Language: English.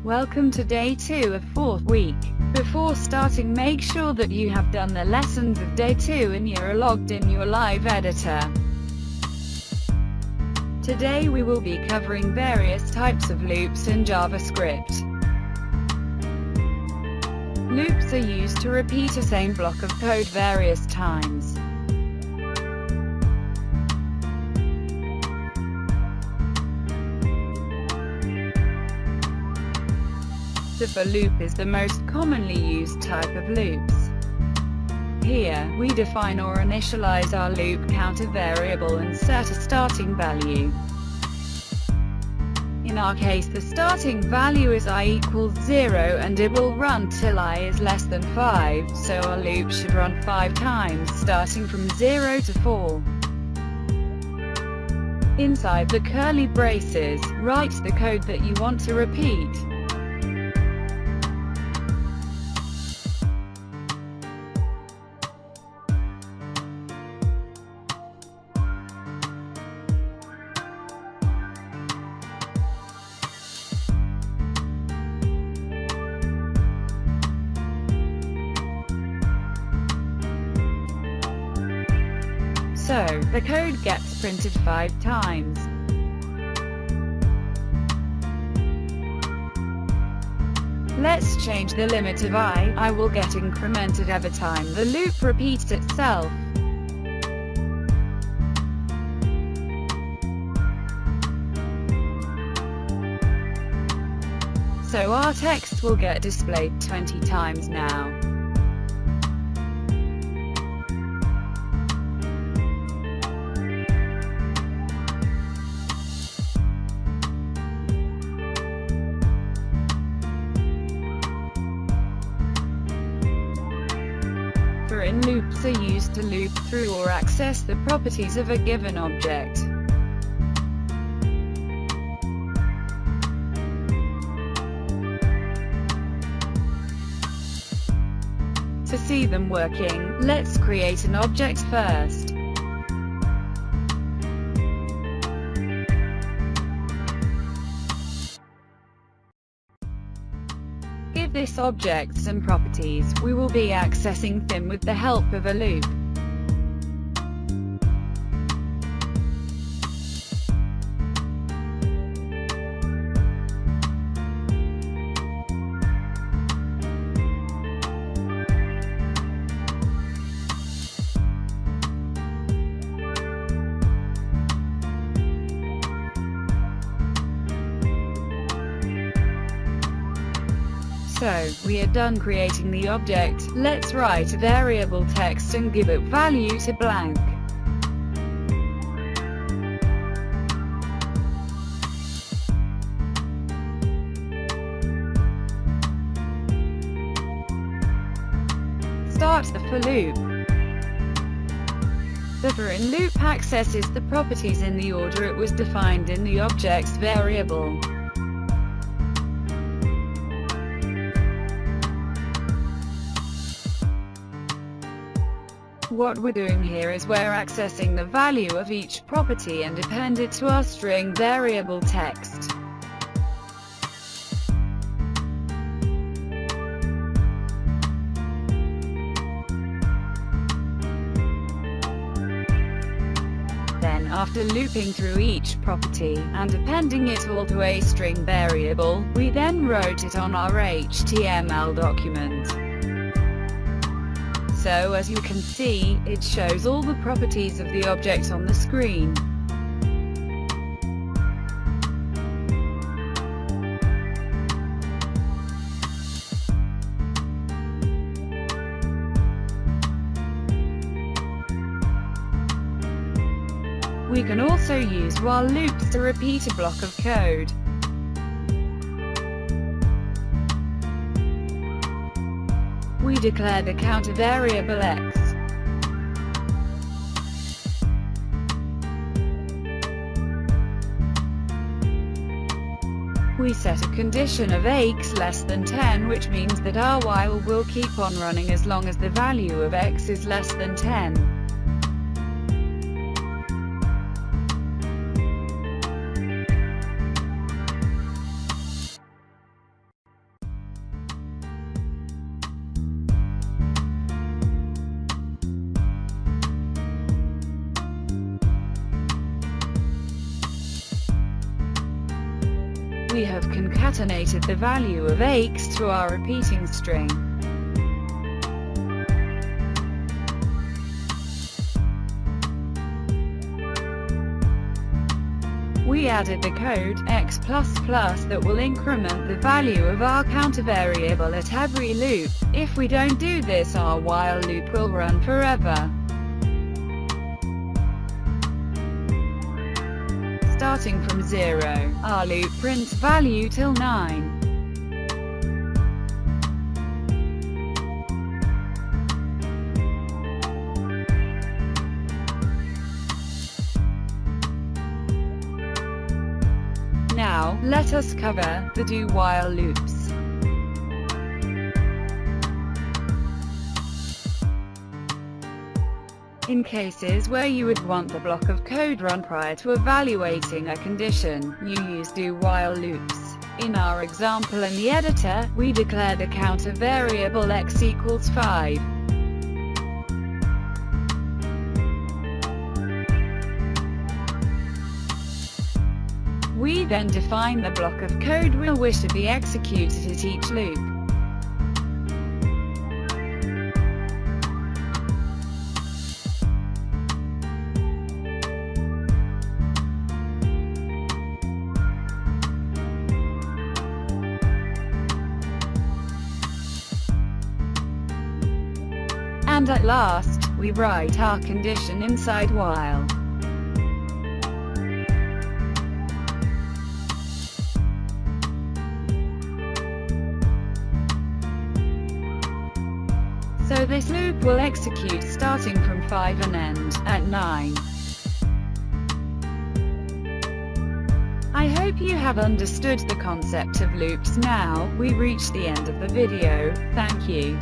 Welcome to day 2 of 4th week. Before starting, make sure that you have done the lessons of day 2 and you're logged in your live editor. Today we will be covering various types of loops in JavaScript. Loops are used to repeat a same block of code various times. The for loop is the most commonly used type of loops. Here, we define or initialize our loop counter variable and set a starting value. In our case, the starting value is I equals 0 and it will run till I is less than 5, so our loop should run 5 times, starting from 0 to 4. Inside the curly braces, write the code that you want to repeat. So, the code gets printed 5 times. Let's change the limit of I will get incremented every time the loop repeats itself. So our text will get displayed 20 times now. For in loops are used to loop through or access the properties of a given object. To see them working, let's create an object first. Give this object some properties. We will be accessing them with the help of a loop. So, we are done creating the object. Let's write a variable text and give it value to blank. Start the for loop. The for in loop accesses the properties in the order it was defined in the object's variable. What we're doing here is we're accessing the value of each property and append it to our string variable text. Then, after looping through each property, and appending it all to a string variable, we then wrote it on our HTML document. So as you can see, it shows all the properties of the object on the screen. We can also use while loops to repeat a block of code. We declare the counter variable x. We set a condition of x less than 10, which means that our while will keep on running as long as the value of x is less than 10. we have concatenated the value of x to our repeating string. We added the code x++ that will increment the value of our counter variable at every loop. If we don't do this, our while loop will run forever. Starting from 0, our loop prints value till 9. Now, let us cover the do-while loops. In cases where you would want the block of code run prior to evaluating a condition, you use do-while loops. In our example in the editor, we declare the counter variable x equals 5. We then define the block of code we'll wish to be executed at each loop. And at last, we write our condition inside while. So this loop will execute starting from 5 and end at 9. I hope you have understood the concept of loops now. We reached the end of the video. Thank you.